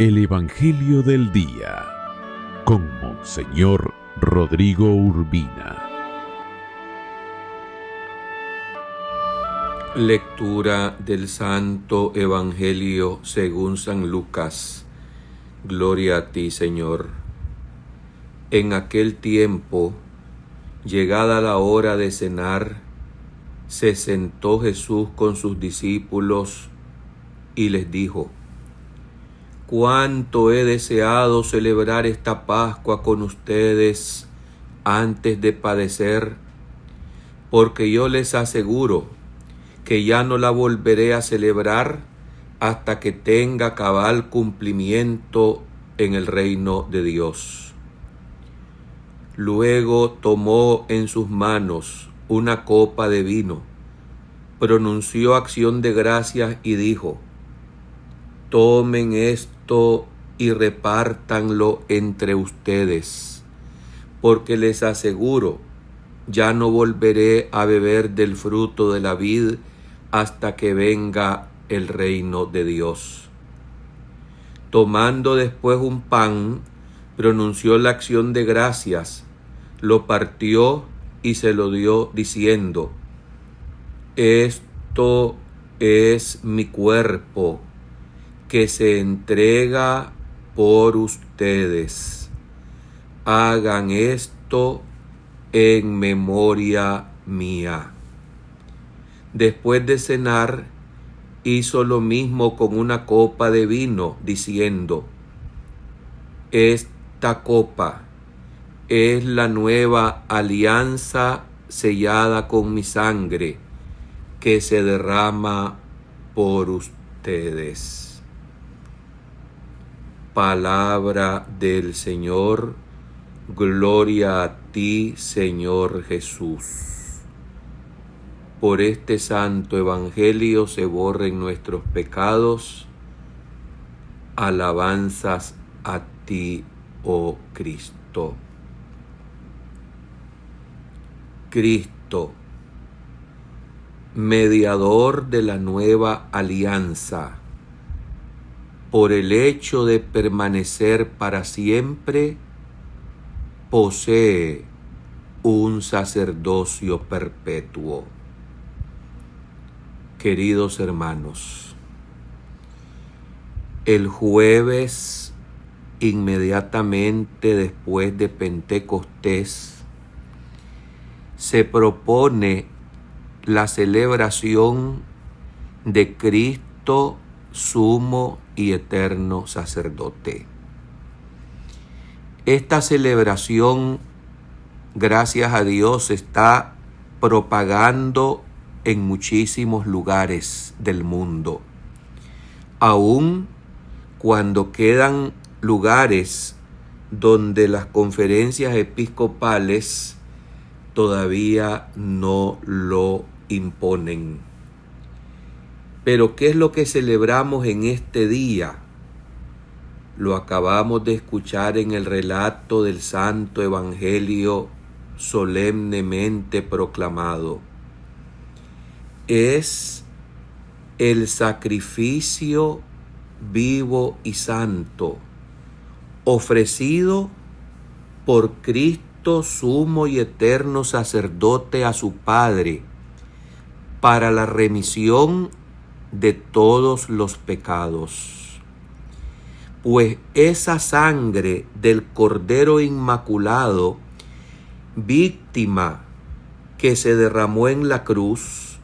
El Evangelio del Día con Monseñor Rodrigo Urbina. Lectura del Santo Evangelio según San Lucas. Gloria a ti, Señor. En aquel tiempo, llegada la hora de cenar, se sentó Jesús con sus discípulos y les dijo: «Cuánto he deseado celebrar esta Pascua con ustedes antes de padecer, porque yo les aseguro que ya no la volveré a celebrar hasta que tenga cabal cumplimiento en el reino de Dios». Luego tomó en sus manos una copa de vino, pronunció acción de gracias y dijo: «Tomen esto y repártanlo entre ustedes, porque les aseguro, ya no volveré a beber del fruto de la vid hasta que venga el reino de Dios». Tomando después un pan, pronunció la acción de gracias, lo partió y se lo dio diciendo: «Esto es mi cuerpo, que se entrega por ustedes. Hagan esto en memoria mía». Después de cenar, hizo lo mismo con una copa de vino, diciendo: «Esta copa es la nueva alianza sellada con mi sangre, que se derrama por ustedes». Palabra del Señor. Gloria a ti, Señor Jesús. Por este santo evangelio se borren nuestros pecados. Alabanzas a ti, oh Cristo. Cristo, mediador de la nueva alianza, por el hecho de permanecer para siempre, posee un sacerdocio perpetuo. Queridos hermanos, el jueves, inmediatamente después de Pentecostés, se propone la celebración de Cristo, sumo y eterno sacerdote. Esta celebración, gracias a Dios, se está propagando en muchísimos lugares del mundo. Aún cuando quedan lugares donde las conferencias episcopales todavía no lo imponen. Pero ¿qué es lo que celebramos en este día? Lo acabamos de escuchar en el relato del Santo Evangelio solemnemente proclamado. Es el sacrificio vivo y santo ofrecido por Cristo, sumo y eterno sacerdote, a su Padre para la remisión de todos los pecados. Pues esa sangre del Cordero Inmaculado, víctima que se derramó en la cruz,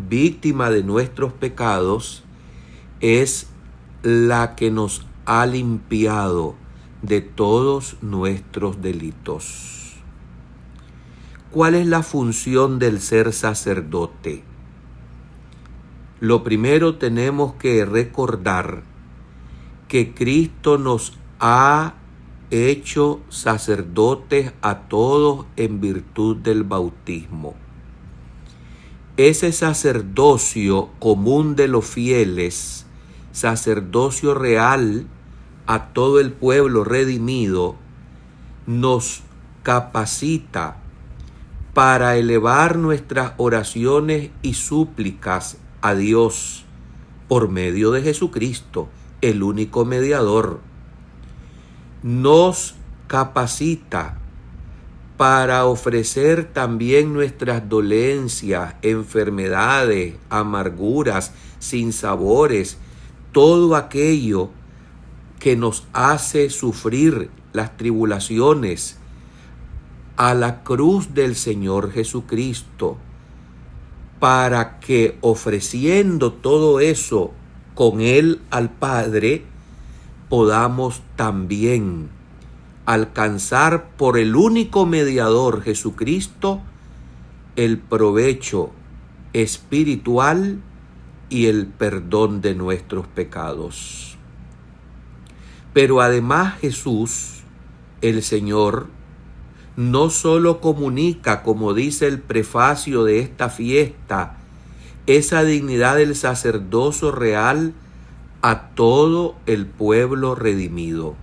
víctima de nuestros pecados, es la que nos ha limpiado de todos nuestros delitos. ¿Cuál es la función del ser sacerdote? Lo primero, tenemos que recordar que Cristo nos ha hecho sacerdotes a todos en virtud del bautismo. Ese sacerdocio común de los fieles, sacerdocio real a todo el pueblo redimido, nos capacita para elevar nuestras oraciones y súplicas a Dios por medio de Jesucristo, el único mediador nos capacita para ofrecer también nuestras dolencias, enfermedades, amarguras, sinsabores, todo aquello que nos hace sufrir las tribulaciones, a la cruz del Señor Jesucristo, para que ofreciendo todo eso con Él al Padre, podamos también alcanzar por el único mediador, Jesucristo, el provecho espiritual y el perdón de nuestros pecados. Pero además Jesús, el Señor, no solo comunica, como dice el prefacio de esta fiesta, esa dignidad del sacerdocio real a todo el pueblo redimido,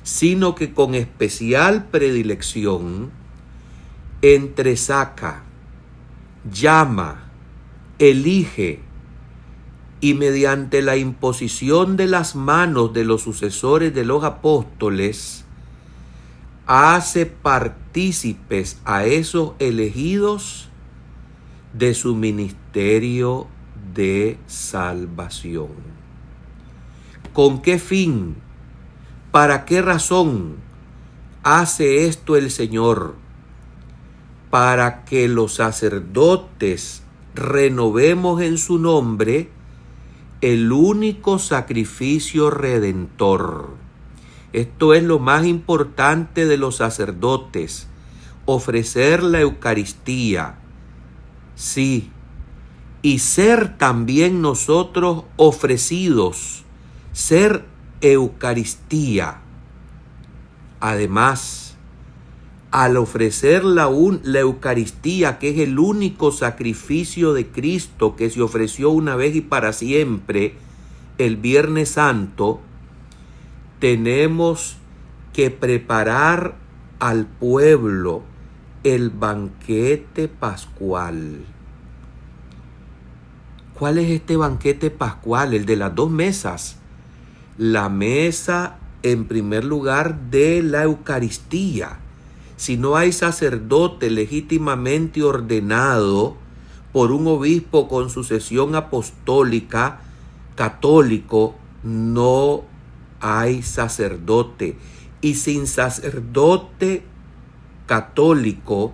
sino que con especial predilección entresaca, llama, elige y mediante la imposición de las manos de los sucesores de los apóstoles hace partícipes a esos elegidos de su ministerio de salvación. ¿Con qué fin? ¿Para qué razón hace esto el Señor? Para que los sacerdotes renovemos en su nombre el único sacrificio redentor. Esto es lo más importante de los sacerdotes, ofrecer la Eucaristía, sí, y ser también nosotros ofrecidos, ser Eucaristía. Además, al ofrecer la Eucaristía, que es el único sacrificio de Cristo que se ofreció una vez y para siempre, el Viernes Santo, tenemos que preparar al pueblo el banquete pascual. ¿Cuál es este banquete pascual? El de las dos mesas. La mesa, en primer lugar, de la Eucaristía. Si no hay sacerdote legítimamente ordenado por un obispo con sucesión apostólica católico, no hay sacerdote. Y sin sacerdote católico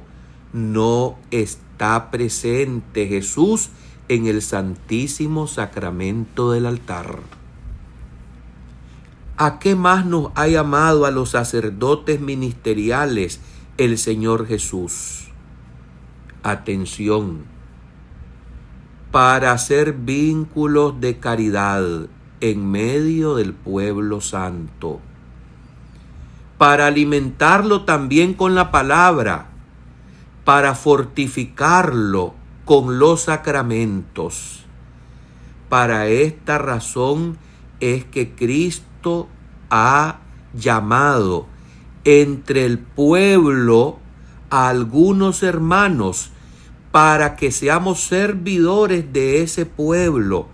no está presente Jesús en el Santísimo Sacramento del altar. ¿A qué más nos ha llamado a los sacerdotes ministeriales el Señor Jesús? Atención, para hacer vínculos de caridad en medio del pueblo santo, para alimentarlo también con la palabra, para fortificarlo con los sacramentos. Para esta razón es que Cristo ha llamado entre el pueblo a algunos hermanos para que seamos servidores de ese pueblo,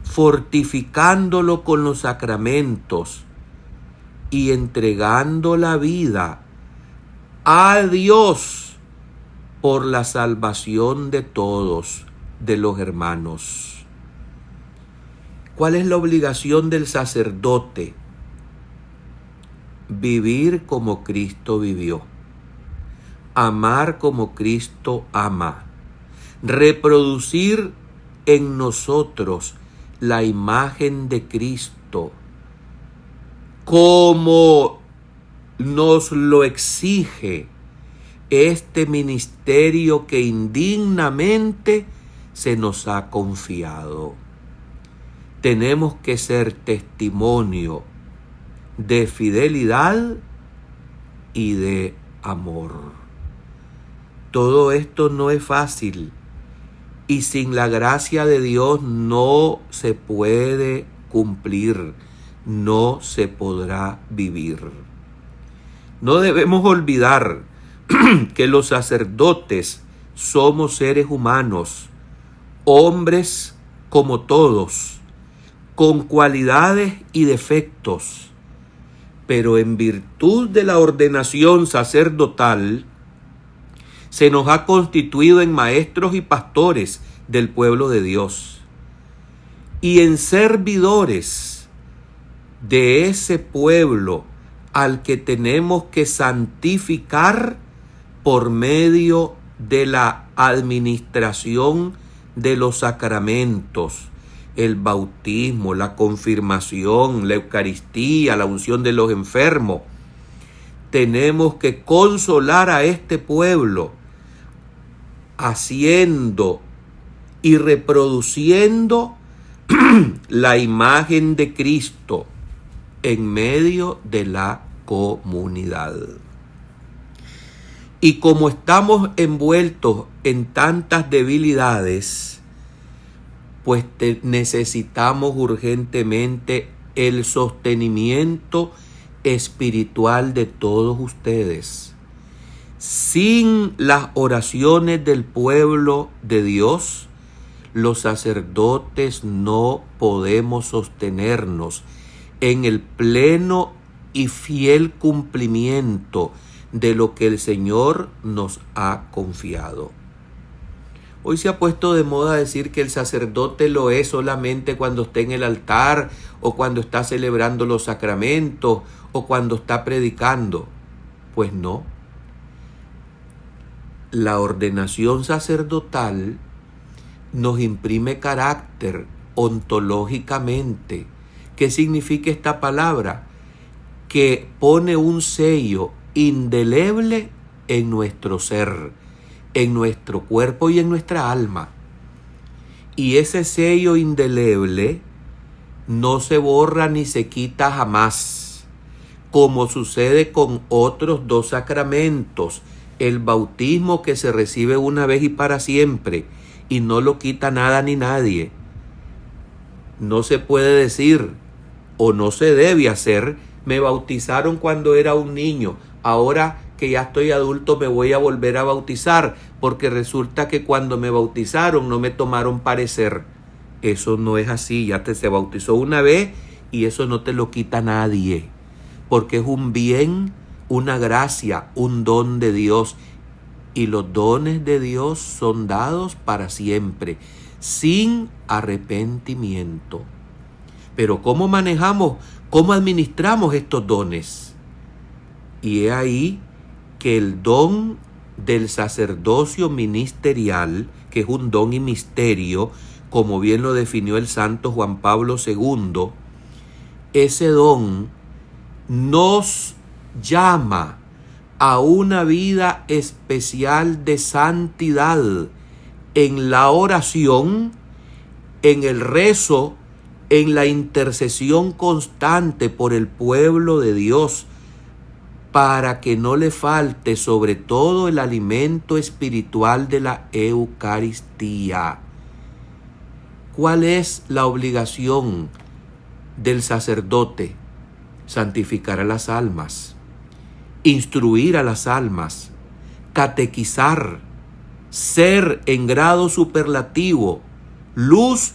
fortificándolo con los sacramentos y entregando la vida a Dios por la salvación de todos, de los hermanos. ¿Cuál es la obligación del sacerdote? Vivir como Cristo vivió, amar como Cristo ama, reproducir en nosotros la imagen de Cristo, como nos lo exige este ministerio que indignamente se nos ha confiado. Tenemos que ser testimonio de fidelidad y de amor. Todo esto no es fácil y sin la gracia de Dios no se puede cumplir, no se podrá vivir. No debemos olvidar que los sacerdotes somos seres humanos, hombres como todos, con cualidades y defectos, pero en virtud de la ordenación sacerdotal, se nos ha constituido en maestros y pastores del pueblo de Dios y en servidores de ese pueblo al que tenemos que santificar por medio de la administración de los sacramentos, el bautismo, la confirmación, la Eucaristía, la unción de los enfermos. Tenemos que consolar a este pueblo haciendo y reproduciendo la imagen de Cristo en medio de la comunidad. Y como estamos envueltos en tantas debilidades, pues necesitamos urgentemente el sostenimiento espiritual de todos ustedes. Sin las oraciones del pueblo de Dios, los sacerdotes no podemos sostenernos en el pleno y fiel cumplimiento de lo que el Señor nos ha confiado. Hoy se ha puesto de moda decir que el sacerdote lo es solamente cuando está en el altar o cuando está celebrando los sacramentos o cuando está predicando. Pues no. La ordenación sacerdotal nos imprime carácter ontológicamente. ¿Qué significa esta palabra? Que pone un sello indeleble en nuestro ser, en nuestro cuerpo y en nuestra alma. Y ese sello indeleble no se borra ni se quita jamás, como sucede con otros dos sacramentos, el bautismo que se recibe una vez y para siempre, y no lo quita nada ni nadie. No se puede decir, o no se debe hacer, me bautizaron cuando era un niño, ahora que ya estoy adulto me voy a volver a bautizar, porque resulta que cuando me bautizaron no me tomaron parecer. Eso no es así, ya se bautizó una vez y eso no te lo quita nadie, porque es un bien, una gracia, un don de Dios, y los dones de Dios son dados para siempre, sin arrepentimiento. Pero ¿cómo manejamos, cómo administramos estos dones? Y he ahí que el don del sacerdocio ministerial, que es un don y misterio, como bien lo definió el santo Juan Pablo II, ese don nos llama a una vida especial de santidad en la oración, en el rezo, en la intercesión constante por el pueblo de Dios, para que no le falte sobre todo el alimento espiritual de la Eucaristía. ¿Cuál es la obligación del sacerdote? Santificar a las almas, instruir a las almas, catequizar, ser en grado superlativo, luz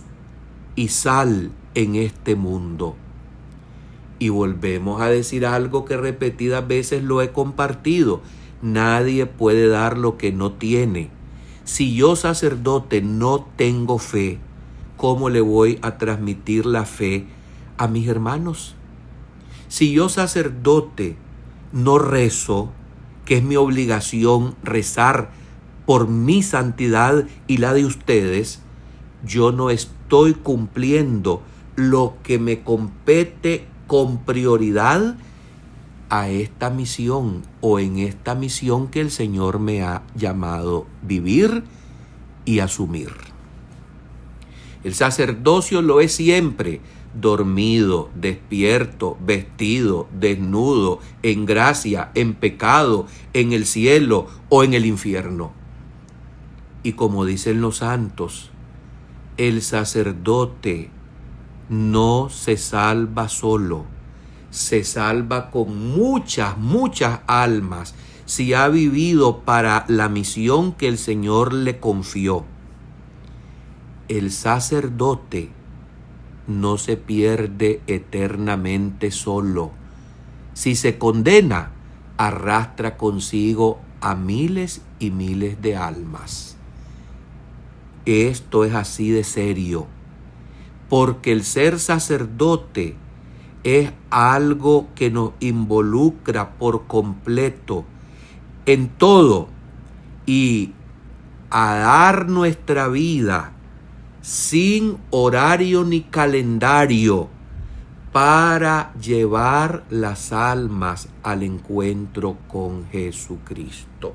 y sal en este mundo. Y volvemos a decir algo que repetidas veces lo he compartido: nadie puede dar lo que no tiene. Si yo, sacerdote, no tengo fe, ¿cómo le voy a transmitir la fe a mis hermanos? Si yo, sacerdote, no rezo, que es mi obligación rezar por mi santidad y la de ustedes, yo no estoy cumpliendo lo que me compete con prioridad a esta misión, o en esta misión que el Señor me ha llamado vivir y asumir. El sacerdocio lo es siempre, dormido, despierto, vestido, desnudo, en gracia, en pecado, en el cielo o en el infierno. Y como dicen los santos, el sacerdote no se salva solo, se salva con muchas almas si ha vivido para la misión que el Señor le confió. El sacerdote no se pierde eternamente solo, Si se condena, arrastra consigo a miles y miles de almas. Esto es así de serio, porque el ser sacerdote es algo que nos involucra por completo en todo, y a dar nuestra vida sin horario ni calendario para llevar las almas al encuentro con Jesucristo.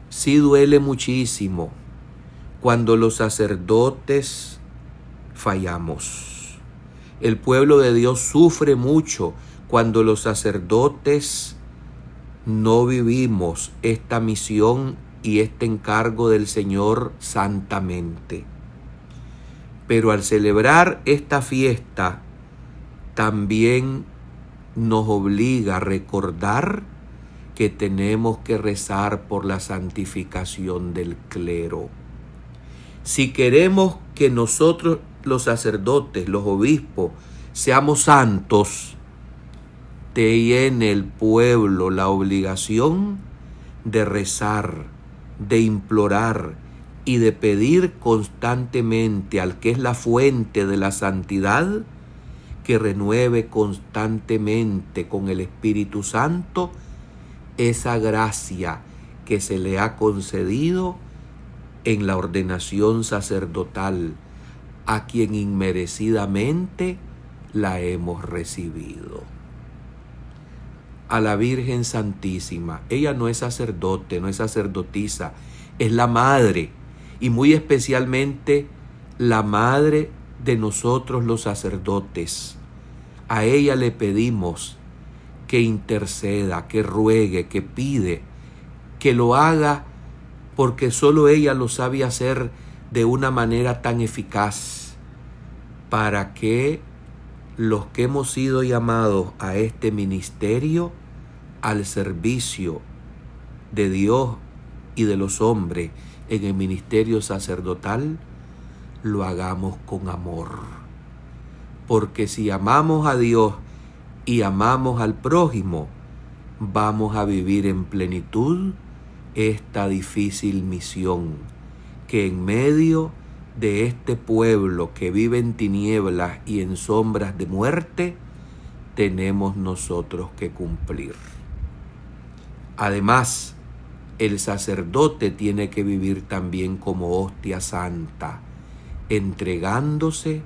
Sí duele muchísimo cuando los sacerdotes fallamos. El pueblo de Dios sufre mucho cuando los sacerdotes no vivimos esta misión y este encargo del Señor santamente. Pero al celebrar esta fiesta, también nos obliga a recordar que tenemos que rezar por la santificación del clero. Si queremos que nosotros, los sacerdotes, los obispos, seamos santos, tiene el pueblo la obligación de rezar, de implorar y de pedir constantemente al que es la fuente de la santidad, que renueve constantemente con el Espíritu Santo esa gracia que se le ha concedido en la ordenación sacerdotal, a quien inmerecidamente la hemos recibido. A la Virgen Santísima, ella no es sacerdote, no es sacerdotisa, es la madre, y muy especialmente la madre de nosotros los sacerdotes. A ella le pedimos que interceda, que ruegue, que pide, que lo haga, porque solo ella lo sabe hacer de una manera tan eficaz, para que los que hemos sido llamados a este ministerio, al servicio de Dios y de los hombres en el ministerio sacerdotal, lo hagamos con amor. Porque si amamos a Dios y amamos al prójimo, vamos a vivir en plenitud esta difícil misión que en medio de este pueblo que vive en tinieblas y en sombras de muerte, tenemos nosotros que cumplir. Además, el sacerdote tiene que vivir también como hostia santa, entregándose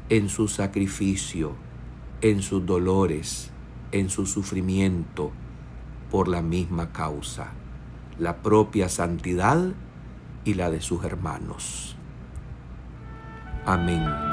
en su sacrificio, en sus dolores, en su sufrimiento, por la misma causa, la propia santidad y la de sus hermanos. Amén.